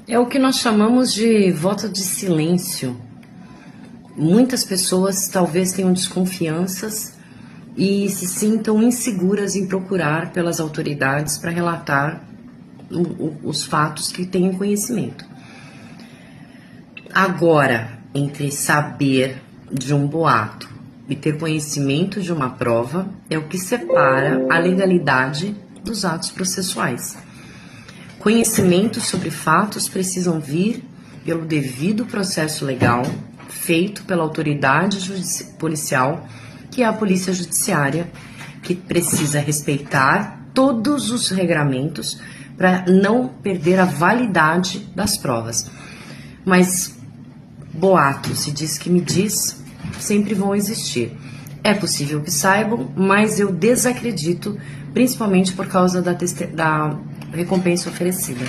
É o que nós chamamos de voto de silêncio. Muitas pessoas talvez tenham desconfianças e se sintam inseguras em procurar pelas autoridades para relatar os fatos que têm conhecimento. Agora, entre saber de um boato e ter conhecimento de uma prova, é o que separa a legalidade dos atos processuais. Conhecimentos sobre fatos precisam vir pelo devido processo legal feito pela autoridade policial, que é a Polícia Judiciária, que precisa respeitar todos os regramentos para não perder a validade das provas. Mas boatos, se diz que me diz, sempre vão existir. É possível que saibam, mas eu desacredito, principalmente por causa da recompensa oferecida.